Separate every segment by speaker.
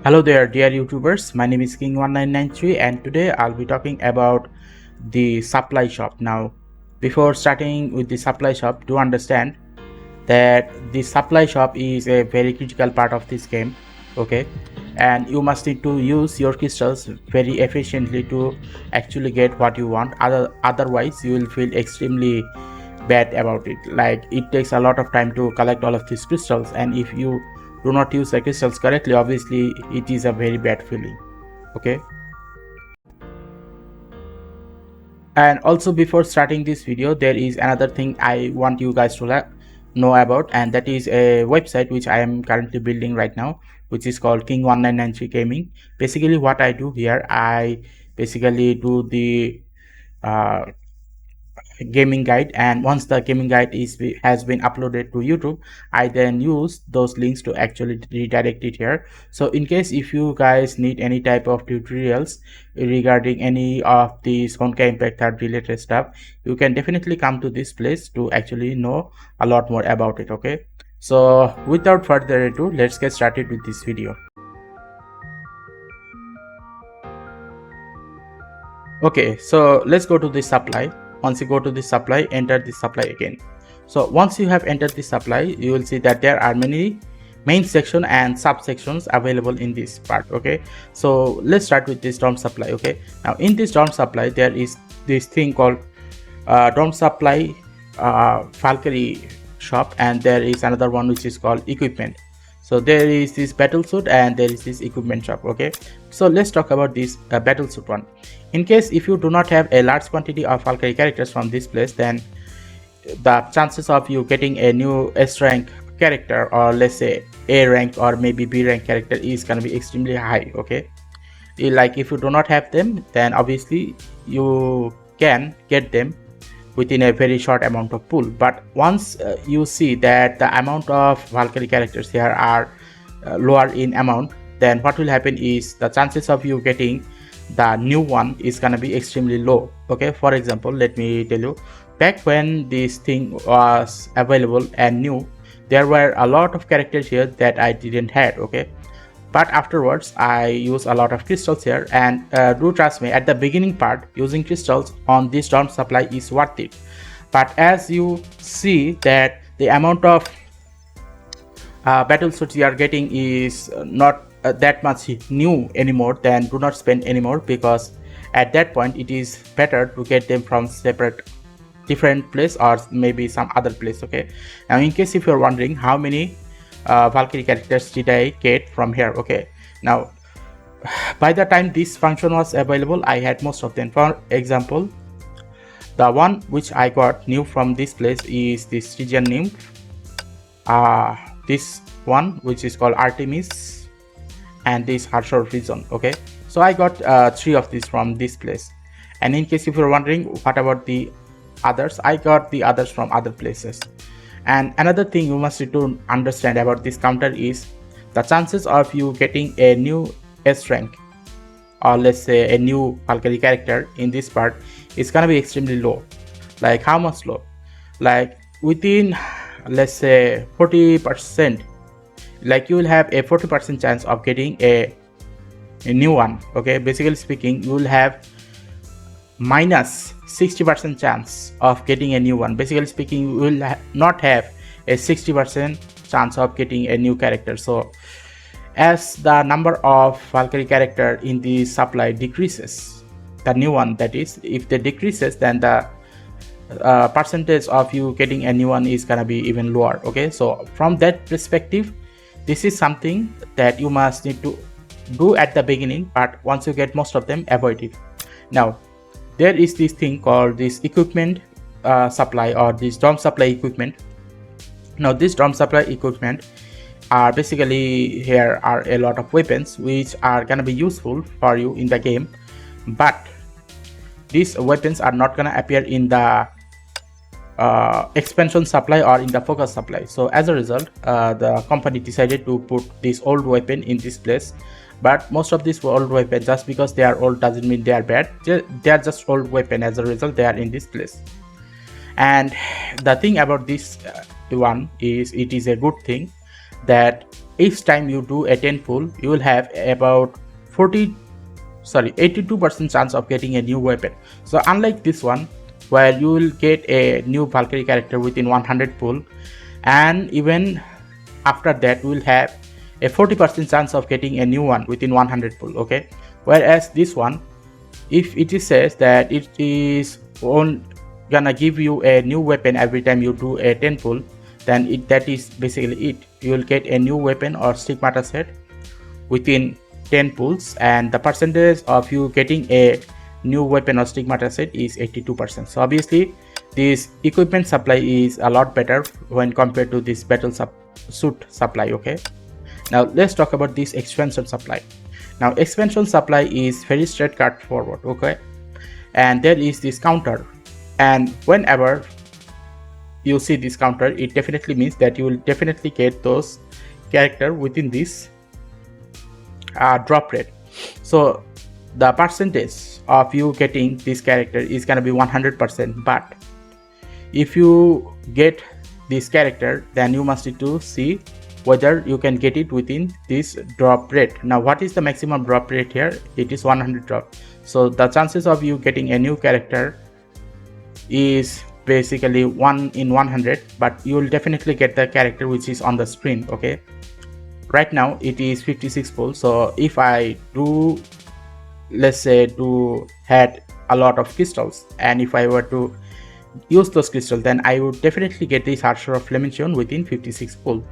Speaker 1: Hello there dear YouTubers, my name is King1993 and today I'll be talking about the supply shop. Now before starting with the supply shop, do understand that the supply shop is a very critical part of this game, okay, and you must need to use your crystals very efficiently to actually get what you want. Otherwise you will feel extremely bad about it. Like, it takes a lot of time to collect all of these crystals, and if you do not use the crystals correctly, obviously it is a very bad feeling, okay. And also, before starting this video, there is another thing I want you guys to know about, and that is a website which I am currently building right now, which is called King1993 Gaming. Basically what I do here, I basically do the uh, gaming guide, and once the gaming guide has been uploaded to YouTube, I then use those links to actually redirect it here. So in case if you guys need any type of tutorials regarding any of these Honkai Impact 3 related stuff, you can definitely come to this place to actually know a lot more about it, okay. So without further ado, let's get started with this video. Okay, so let's go to the supply. Once you go to the supply, enter the supply again. So once you have entered the supply, you will see that there are many main section and subsections available in this part, okay. So let's start with this DOM supply, okay. Now in this DOM supply, there is this thing called DOM supply Valkyrie shop, and there is another one which is called equipment. So there is this battle suit and there is this equipment shop, okay. So let's talk about this battle suit one. In case if you do not have a large quantity of Valkyrie characters from this place, then the chances of you getting a new S rank character, or let's say A rank or maybe B rank character, is gonna be extremely high, okay. Like, if you do not have them, then obviously you can get them within a very short amount of pool. But once you see that the amount of Valkyrie characters here are lower in amount, then what will happen is the chances of you getting the new one is gonna be extremely low, okay. For example, let me tell you, back when this thing was available and new, there were a lot of characters here that I didn't have, okay. But afterwards I use a lot of crystals here, and do trust me, at the beginning part, using crystals on this DOM supply is worth it. But as you see that the amount of battle suits you are getting is not that much new anymore, then do not spend anymore, because at that point it is better to get them from different place or maybe some other place, okay. Now in case if you're wondering how many Valkyrie characters did I get from here, okay. Now by the time this function was available, I had most of them. For example, the one which I got new from this place is this region name, this one which is called Artemis, and this Harshor region, okay. So I got 3 of these from this place. And in case if you're wondering what about the others, I got the others from other places. And another thing you must need to understand about this counter is the chances of you getting a new S rank, or let's say a new Valkyrie character in this part, is gonna be extremely low. Like, how much low? Like, within, let's say 40%, like you will have a 40% chance of getting a new one, okay. Basically speaking, you will have minus 60% chance of getting a new one. Basically speaking, you will not have a 60% chance of getting a new character. So as the number of Valkyrie character in the supply decreases, the new one, that is, if they decreases, then the percentage of you getting a new one is gonna be even lower, okay. So from that perspective, this is something that you must need to do at the beginning, but once you get most of them, avoid it. Now there is this thing called this equipment supply, or this DOM supply equipment. Now this DOM supply equipment are basically, here are a lot of weapons which are gonna be useful for you in the game, but these weapons are not gonna appear in the expansion supply or in the focus supply. So as a result, the company decided to put this old weapon in this place. But most of these old weapons, just because they are old doesn't mean they are bad. They are just old weapon. As a result, they are in this place. And the thing about this one is, it is a good thing that each time you do a 10 pull, you will have about 82% chance of getting a new weapon. So unlike this one, where you will get a new Valkyrie character within 100 pull, and even after that you will have a 40% chance of getting a new one within 100 pull. Okay, whereas this one, if it says that it is gonna give you a new weapon every time you do a 10 pull, then that is basically it. You will get a new weapon or stigmata set within 10 pulls, and the percentage of you getting a new weapon or stigmata set is 82%. So obviously this equipment supply is a lot better when compared to this battle suit supply. Okay, now let's talk about this expansion supply. Now expansion supply is very straightforward. Okay, and there is this counter, and whenever you see this counter, it definitely means that you will definitely get those character within this drop rate. So the percentage of you getting this character is gonna be 100%, but if you get this character, then you must need to see whether you can get it within this drop rate. Now what is the maximum drop rate here? It is 100 drop. So the chances of you getting a new character is basically 1 in 100, but you will definitely get the character which is on the screen. Okay, right now it is 56 pull. So if I do, let's say, had a lot of crystals, and if I were to use those crystals, then I would definitely get this Harsher of Flamation within 56 pull.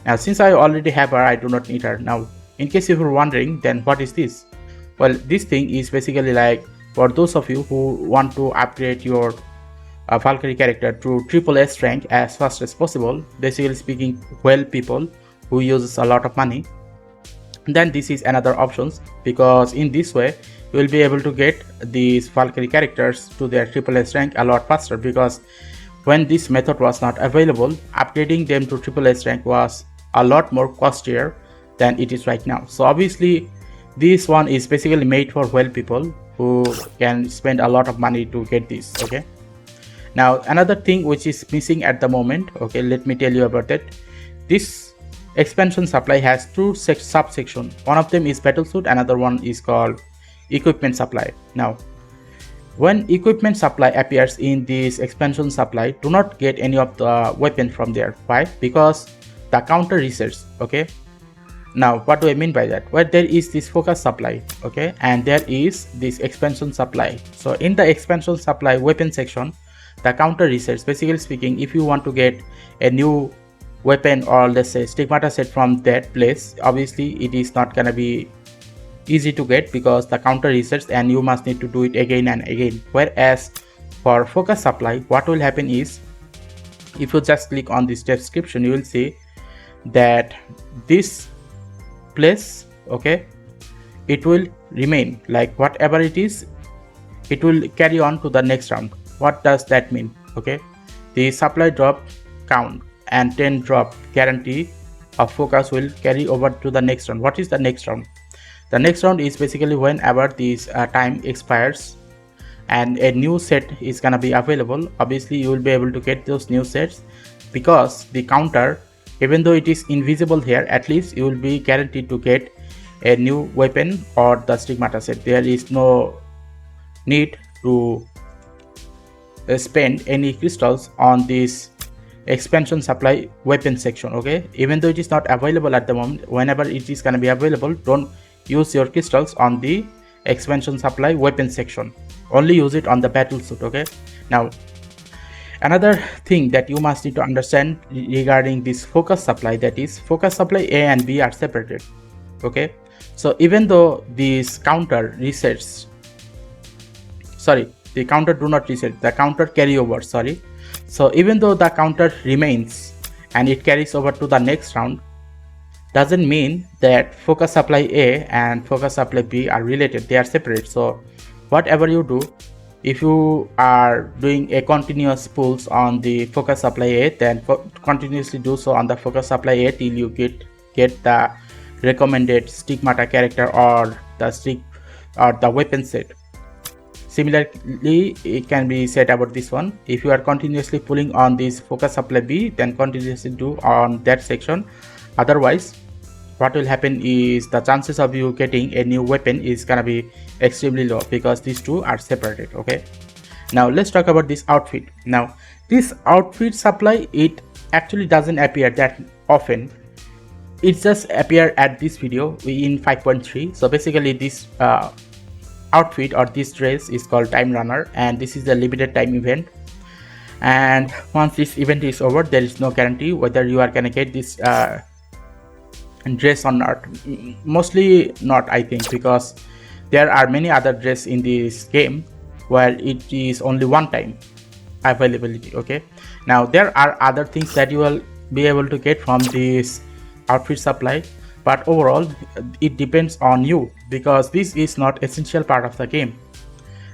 Speaker 1: Now since I already have her, I do not need her. Now in case if you're wondering, then what is this? Well, this thing is basically like for those of you who want to upgrade your Valkyrie character to SSS rank as fast as possible, basically speaking, well, people who uses a lot of money, then this is another options, because in this way you will be able to get these Valkyrie characters to their SSS rank a lot faster, because when this method was not available, upgrading them to SSS rank was a lot more costlier than it is right now. So obviously this one is basically made for well people who can spend a lot of money to get this. Okay, now another thing which is missing at the moment, okay, let me tell you about that. This expansion supply has two subsections. One of them is battlesuit, another one is called equipment supply. Now when equipment supply appears in this expansion supply, do not get any of the weapon from there. Why? Because the counter resets. Okay, now what do I mean by that? Well, there is this focus supply, okay, and there is this expansion supply. So in the expansion supply weapon section, the counter resets. Basically speaking, if you want to get a new weapon or let's say stigmata set from that place, obviously it is not gonna be easy to get because the counter resets and you must need to do it again and again. Whereas for focus supply, what will happen is, if you just click on this description, you will see that this place, okay, it will remain like whatever it is, it will carry on to the next round. What does that mean? Okay, the supply drop count and 10 drop guarantee of focus will carry over to the next round. What is the next round? The next round is basically whenever this time expires and a new set is gonna be available. Obviously you will be able to get those new sets, because the counter, even though it is invisible here, at least you will be guaranteed to get a new weapon or the stigmata set. There is no need to spend any crystals on this expansion supply weapon section. Okay, even though it is not available at the moment, whenever it is going to be available, don't use your crystals on the expansion supply weapon section, only use it on the battle suit. Okay, now another thing that you must need to understand regarding this focus supply, that is focus supply A and B are separated. Okay, so even though this counter resets, sorry, the counter do not reset, the counter carry over, sorry. So even though the counter remains and it carries over to the next round, doesn't mean that focus supply A and focus supply B are related, they are separate. So whatever you do, if you are doing a continuous pulls on the focus supply A, then continuously do so on the focus supply A till you get the recommended stigmata character or the weapon set. Similarly, it can be said about this one. If you are continuously pulling on this focus supply B, then continuously do on that section. Otherwise, what will happen is the chances of you getting a new weapon is gonna be extremely low because these two are separated. Okay, now let's talk about this outfit. Now this outfit supply, it actually doesn't appear that often. It just appear at this video in 5.3. so basically this outfit or this dress is called Time Runner, and this is a limited time event, and once this event is over, there is no guarantee whether you are gonna get this dress or not. Mostly not, I think, because there are many other dress in this game where it is only one time availability. Okay, now there are other things that you will be able to get from this outfit supply, but overall it depends on you because this is not essential part of the game.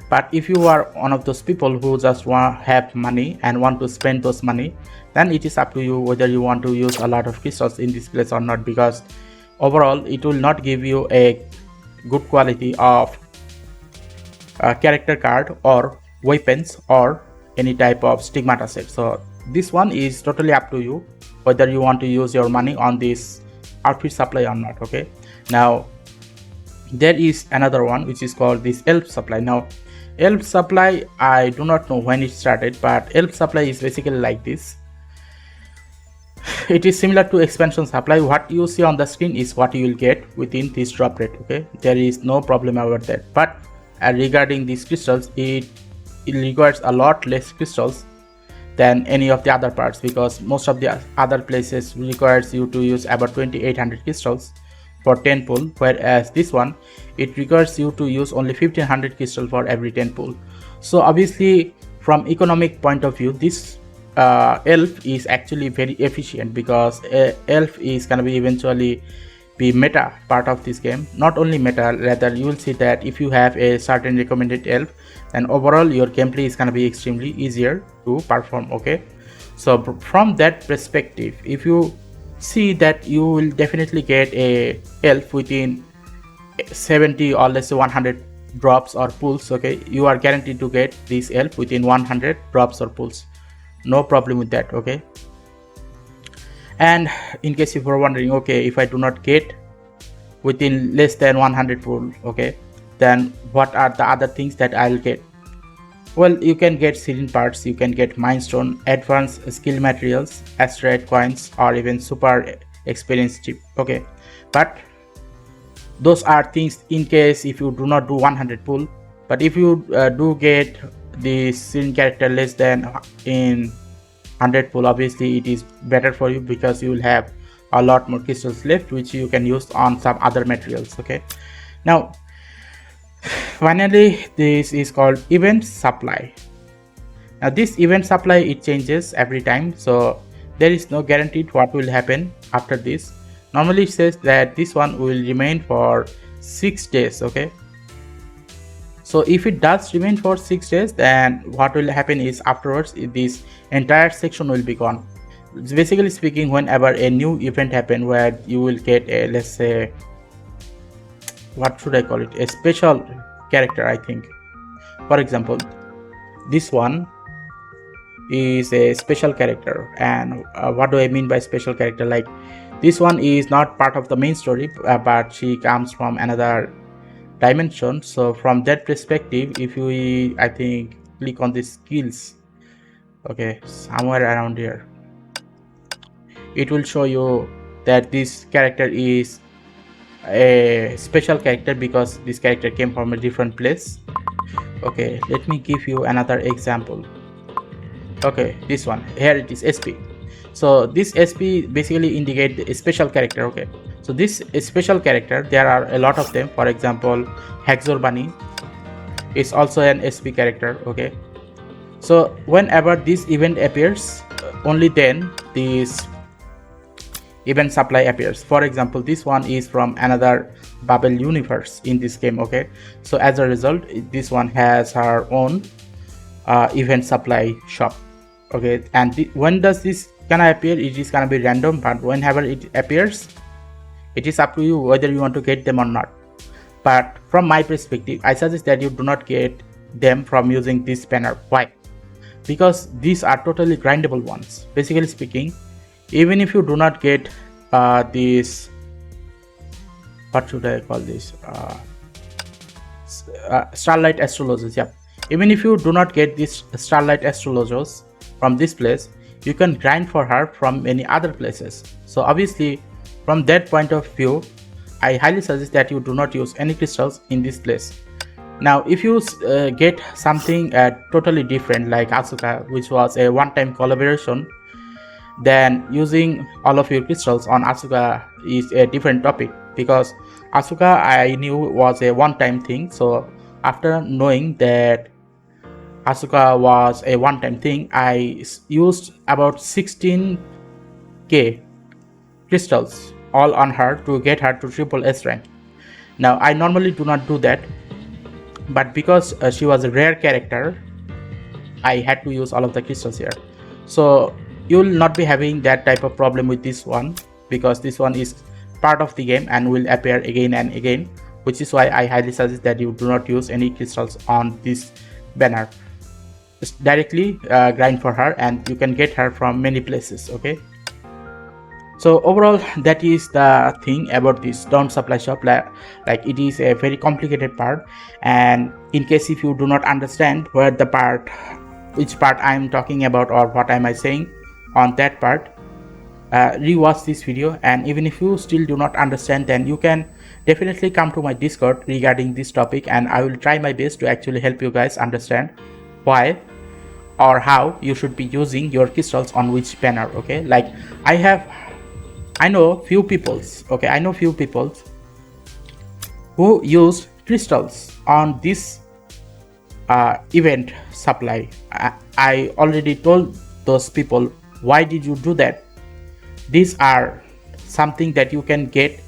Speaker 1: But if you are one of those people who just have money and want to spend those money, then it is up to you whether you want to use a lot of crystals in this place or not, because overall it will not give you a good quality of character card or weapons or any type of stigmata set. So this one is totally up to you whether you want to use your money on this outfit supply or not. Okay, now there is another one which is called this elf supply. Now elf supply, I do not know when it started, but elf supply is basically like this. It is similar to expansion supply. What you see on the screen is what you will get within this drop rate. Okay, there is no problem about that. But regarding these crystals, it requires a lot less crystals than any of the other parts, because most of the other places requires you to use about 2800 crystals for 10 pull, whereas this one, it requires you to use only 1500 crystal for every 10 pull. So obviously from economic point of view, this elf is actually very efficient, because elf is gonna be eventually be meta part of this game. Not only meta, rather you will see that if you have a certain recommended elf, then overall your gameplay is gonna be extremely easier to perform. Okay, so from that perspective, if you see that you will definitely get a elf within 70 or let's say 100 drops or pulls. Okay, you are guaranteed to get this elf within 100 drops or pulls, no problem with that. Okay, and in case if you're wondering, okay, if I do not get within less than 100 pull, okay, then what are the other things that I'll get? Well, you can get serene parts, you can get mind stone, advanced skill materials, asteroid coins, or even super experience chip. Okay, but those are things in case if you do not do 100 pull. But if you do get the serene character less than in 100 pull, obviously it is better for you because you will have a lot more crystals left which you can use on some other materials. Okay, now finally this is called event supply. Now this event supply, it changes every time, so there is no guaranteed what will happen after this. Normally it says that this one will remain for 6 days. Okay, so if it does remain for 6 days, then what will happen is afterwards this entire section will be gone. Basically speaking, whenever a new event happen where you will get a, let's say, what should I call it, a special character, I think. For example, this one is a special character, and what do I mean by special character? Like this one is not part of the main story, but she comes from another dimension. So from that perspective, if you, I think, click on the skills, okay, somewhere around here, it will show you that this character is a special character because this character came from a different place. Okay, let me give you another example. Okay, this one here, it is SP. So this SP basically indicate a special character. Okay, so this special character, there are a lot of them. For example, Hexor Bunny is also an SP character. Okay, so whenever this event appears, only then this event supply appears. For example, this one is from another Bubble universe in this game. Okay, so as a result, this one has her own event supply shop. Okay, and when does this gonna appear? It is gonna be random, but whenever it appears, it is up to you whether you want to get them or not. But from my perspective, I suggest that you do not get them from using this banner. Why? Because these are totally grindable ones. Basically speaking, even if you do not get this what should I call this, starlight astrologers. Yeah, even if you do not get this starlight astrologers from this place, you can grind for her from many other places. So obviously from that point of view, I highly suggest that you do not use any crystals in this place. Now if you get something totally different like Asuka, which was a one-time collaboration, then using all of your crystals on Asuka is a different topic, because Asuka I knew was a one-time thing. So after knowing that Asuka was a one-time thing, I used about 16k crystals all on her to get her to triple S rank. Now I normally do not do that, but because she was a rare character, I had to use all of the crystals here. So you will not be having that type of problem with this one, because this one is part of the game and will appear again and again, which is why I highly suggest that you do not use any crystals on this banner. Just directly grind for her and you can get her from many places. Okay, so overall that is the thing about this down supply shop. Like it is a very complicated part, and in case if you do not understand which part I am talking about or what am I saying on that part, rewatch this video. And even if you still do not understand, then you can definitely come to my Discord regarding this topic, and I will try my best to actually help you guys understand why or how you should be using your crystals on which banner. Okay, like I know few people who use crystals on this event supply. I already told those people, why did you do that? These are something that you can get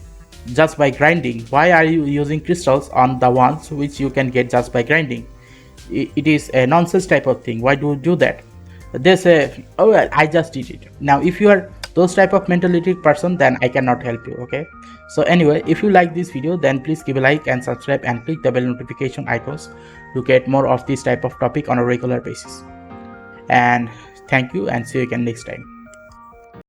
Speaker 1: just by grinding. Why are you using crystals on the ones which you can get just by grinding? It is a nonsense type of thing. Why do you do that? They say, oh well, I just did it. Now if you are those type of mentality person, then I cannot help you. Okay, so anyway, if you like this video, then please give a like and subscribe and click the bell notification icons to get more of this type of topic on a regular basis. And thank you, and see you again next time.